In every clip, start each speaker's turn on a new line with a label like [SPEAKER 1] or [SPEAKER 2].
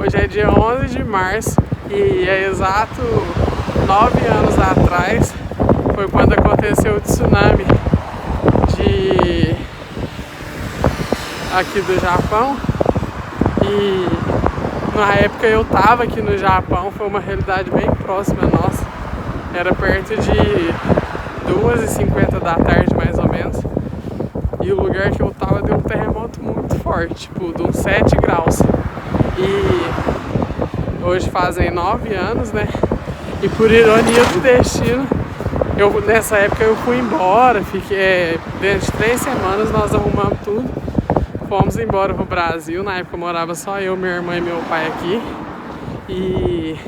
[SPEAKER 1] Hoje é dia 11 de março e é exato 9 anos atrás foi quando aconteceu o tsunami aqui do Japão. E na época eu tava aqui no Japão, foi uma realidade bem próxima nossa. Era perto de 2h50 da tarde, mais ou menos. E o lugar que eu tava deu um terremoto muito forte, tipo, de uns 7 graus. E hoje fazem 9 anos, né? E por ironia do destino, nessa época eu fui embora, fiquei dentro de 3 semanas, nós arrumamos tudo, fomos embora pro Brasil. Na época morava só eu, minha irmã e meu pai aqui. E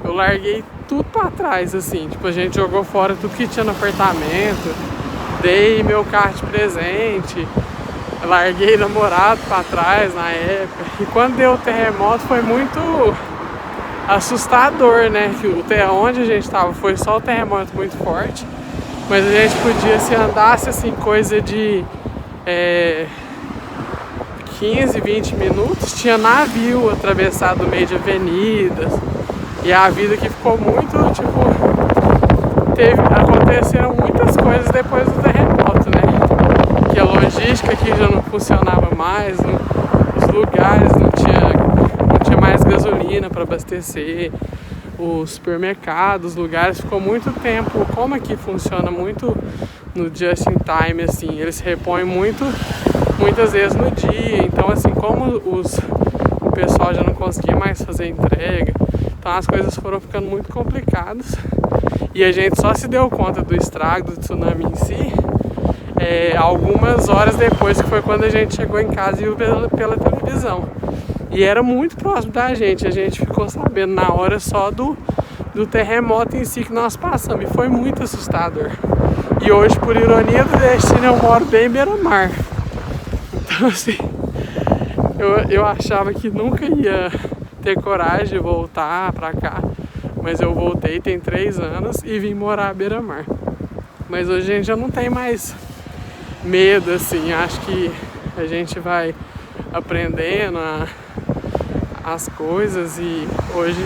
[SPEAKER 1] eu larguei tudo pra trás, assim, tipo, a gente jogou fora tudo que tinha no apartamento, dei meu carro de presente, larguei namorado pra trás na época. E quando deu o terremoto foi muito assustador, né? Que onde a gente tava foi só o terremoto muito forte, mas a gente podia, se andasse assim, coisa de 15, 20 minutos, tinha navio atravessado no meio de avenidas. E a vida que ficou muito, tipo, aconteceram muitas coisas depois do terremoto, né? Que a logística aqui já não funcionava mais, os lugares não tinha mais gasolina para abastecer, os supermercados, os lugares, ficou muito tempo. Como aqui funciona muito no just in time, assim, eles repõem muitas vezes no dia. Então, assim, como o pessoal já não conseguia mais fazer entrega, então as coisas foram ficando muito complicadas. E a gente só se deu conta do estrago do tsunami em si algumas horas depois, que foi quando a gente chegou em casa e viu pela televisão. E era muito próximo da gente, a gente ficou sabendo na hora só do terremoto em si que nós passamos, e foi muito assustador. E hoje, por ironia do destino, eu moro bem beira-mar. Então, assim, eu achava que nunca ia ter coragem de voltar pra cá, mas eu voltei tem 3 anos e vim morar à beira-mar. Mas hoje a gente já não tem mais medo, assim, acho que a gente vai aprendendo as coisas, e hoje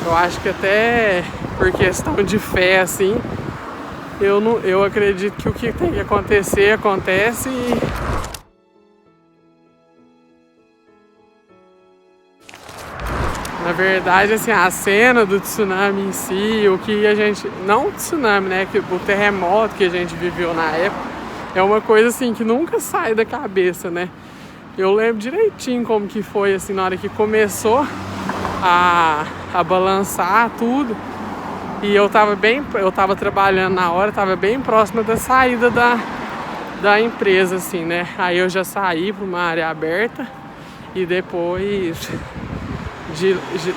[SPEAKER 1] eu acho que até por questão de fé, assim, eu acredito que o que tem que acontecer, acontece. Na verdade, assim, a cena do tsunami em si, o que a gente... Não o tsunami, né? O terremoto que a gente viveu na época é uma coisa, assim, que nunca sai da cabeça, né? Eu lembro direitinho como que foi, assim, na hora que começou a balançar tudo. E eu tava trabalhando na hora, tava bem próxima da saída da empresa, assim, né? Aí eu já saí para uma área aberta e depois...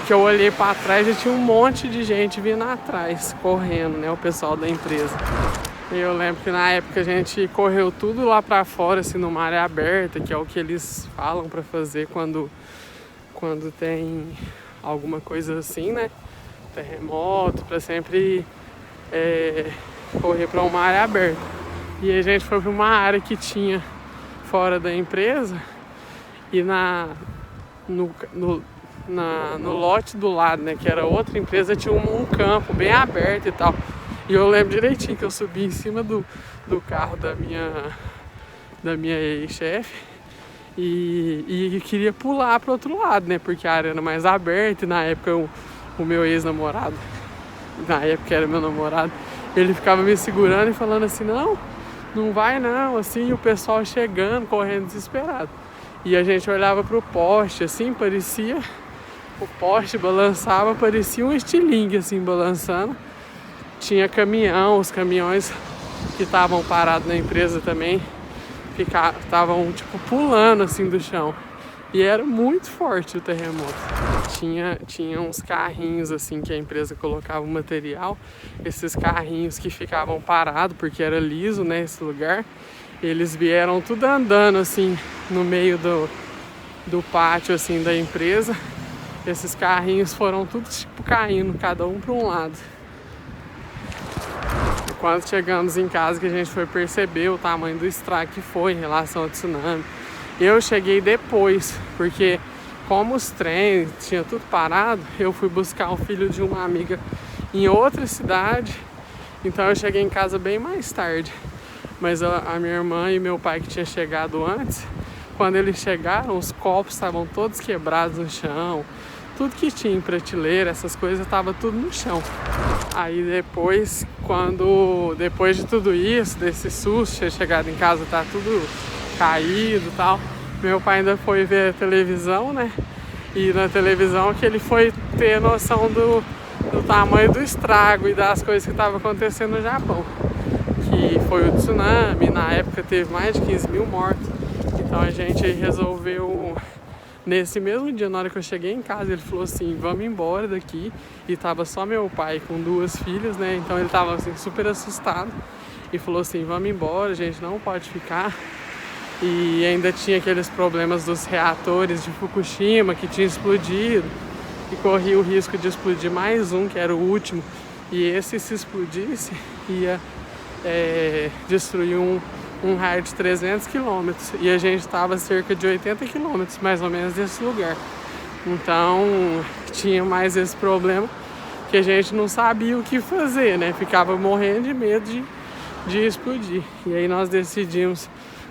[SPEAKER 1] que eu olhei para trás, já tinha um monte de gente vindo atrás, correndo, né, o pessoal da empresa. E eu lembro que na época a gente correu tudo lá para fora, assim, numa área aberta, que é o que eles falam para fazer quando tem alguma coisa assim, né, terremoto, para sempre correr para uma área aberta. E a gente foi para uma área que tinha fora da empresa, e no lote do lado, né, que era outra empresa, tinha um campo bem aberto e tal. E eu lembro direitinho que eu subi em cima do carro da minha ex-chefe e queria pular pro outro lado, né, porque a área era mais aberta. E na época o meu ex-namorado, na época era meu namorado, ele ficava me segurando e falando assim, não vai não, assim, e o pessoal chegando, correndo desesperado. E a gente olhava pro poste, assim, parecia... O poste balançava, parecia um estilingue, assim, balançando. Tinha caminhão, os caminhões que estavam parados na empresa também estavam, tipo, pulando, assim, do chão. E era muito forte o terremoto. Tinha uns carrinhos, assim, que a empresa colocava o material. Esses carrinhos que ficavam parados, porque era liso, né, esse lugar. Eles vieram tudo andando, assim, no meio do pátio, assim, da empresa. Esses carrinhos foram tudo, tipo, caindo, cada um para um lado. E quando chegamos em casa, que a gente foi perceber o tamanho do estrago que foi em relação ao tsunami. Eu cheguei depois, porque como os trens tinha tudo parado, eu fui buscar o filho de uma amiga em outra cidade, então eu cheguei em casa bem mais tarde. Mas a minha irmã e meu pai, que tinha chegado antes, quando eles chegaram, os copos estavam todos quebrados no chão, tudo que tinha em prateleira, essas coisas, estava tudo no chão. Aí depois de tudo isso, desse susto, ter chegado em casa, tá tudo caído e tal, meu pai ainda foi ver a televisão, né? E na televisão que ele foi ter noção do tamanho do estrago e das coisas que estavam acontecendo no Japão. Que foi o tsunami, na época teve mais de 15 mil mortos. Então a gente resolveu, nesse mesmo dia, na hora que eu cheguei em casa, ele falou assim, vamos embora daqui. E tava só meu pai com 2 filhas, né? Então ele tava assim, super assustado. E falou assim, vamos embora, a gente não pode ficar. E ainda tinha aqueles problemas dos reatores de Fukushima que tinha explodido. E corria o risco de explodir mais um, que era o último. E esse, se explodisse, ia destruir um raio de 300 quilômetros. E a gente estava a cerca de 80 quilômetros, mais ou menos, desse lugar. Então, tinha mais esse problema que a gente não sabia o que fazer, né? Ficava morrendo de medo de explodir. E aí nós decidimos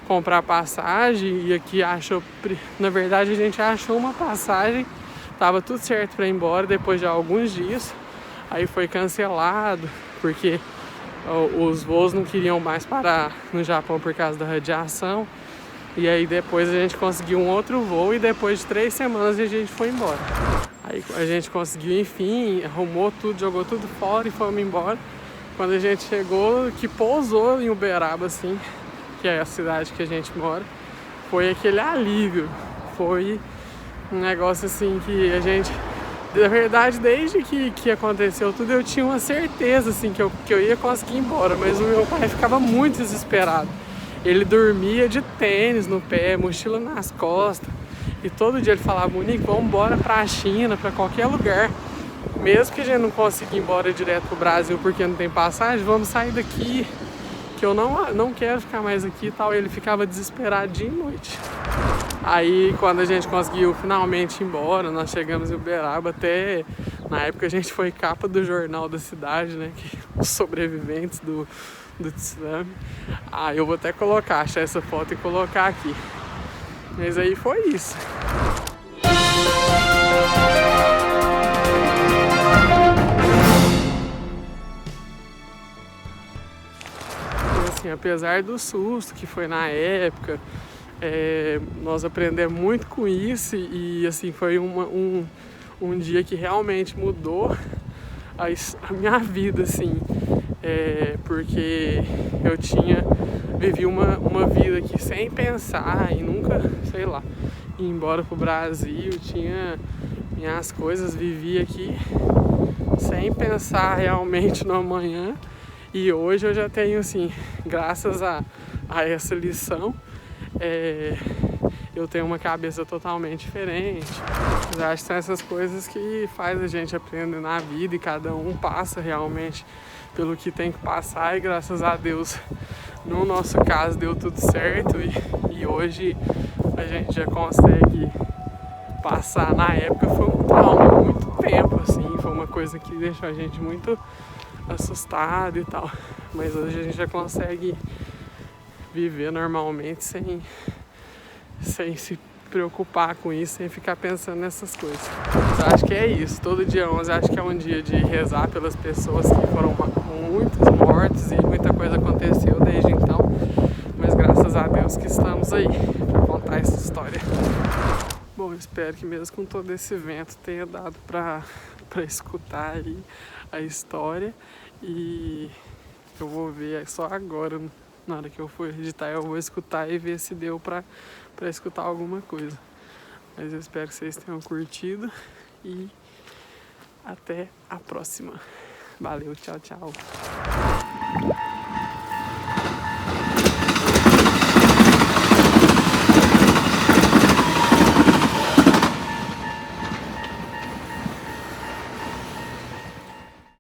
[SPEAKER 1] comprar passagem e aqui na verdade a gente achou uma passagem, tava tudo certo para ir embora depois de alguns dias, aí foi cancelado porque os voos não queriam mais parar no Japão por causa da radiação, e aí depois a gente conseguiu um outro voo e depois de 3 semanas a gente foi embora. Aí a gente conseguiu, enfim, arrumou tudo, jogou tudo fora e fomos embora. Quando a gente chegou, que pousou em Uberaba, assim, que é a cidade que a gente mora, foi aquele alívio, foi um negócio assim que a gente, na verdade, desde que aconteceu tudo, eu tinha uma certeza assim que eu ia conseguir ir embora, mas o meu pai ficava muito desesperado. Ele dormia de tênis no pé, mochila nas costas, e todo dia ele falava, Monique, vamos embora pra China, pra qualquer lugar. Mesmo que a gente não consiga ir embora direto pro Brasil porque não tem passagem, vamos sair daqui, que eu não quero ficar mais aqui e tal. Ele ficava desesperado dia e noite. Aí quando a gente conseguiu finalmente ir embora, nós chegamos em Uberaba, até na época a gente foi capa do jornal da cidade, né, que os sobreviventes do tsunami. Eu vou até achar essa foto e colocar aqui. Mas aí foi isso. Assim, apesar do susto que foi na época, nós aprendemos muito com isso e assim, foi um dia que realmente mudou a minha vida, assim, porque eu vivi uma vida aqui sem pensar e nunca, sei lá, ir embora pro Brasil, tinha minhas coisas, vivi aqui sem pensar realmente no amanhã. E hoje eu já tenho, assim, graças a essa lição, eu tenho uma cabeça totalmente diferente. Mas acho que são essas coisas que faz a gente aprender na vida e cada um passa realmente pelo que tem que passar. E graças a Deus, no nosso caso, deu tudo certo e hoje a gente já consegue passar. Na época foi um trauma, muito tempo, assim, foi uma coisa que deixou a gente muito assustado e tal, mas hoje a gente já consegue viver normalmente sem se preocupar com isso, sem ficar pensando nessas coisas. Eu acho que é isso, todo dia 11 acho que é um dia de rezar pelas pessoas que foram muitos mortos e muita coisa aconteceu desde então, mas graças a Deus que estamos aí para contar essa história. Bom, espero que mesmo com todo esse vento tenha dado para escutar aí a história, e eu vou ver só agora, na hora que eu for editar, eu vou escutar e ver se deu para escutar alguma coisa. Mas eu espero que vocês tenham curtido e até a próxima. Valeu, tchau, tchau.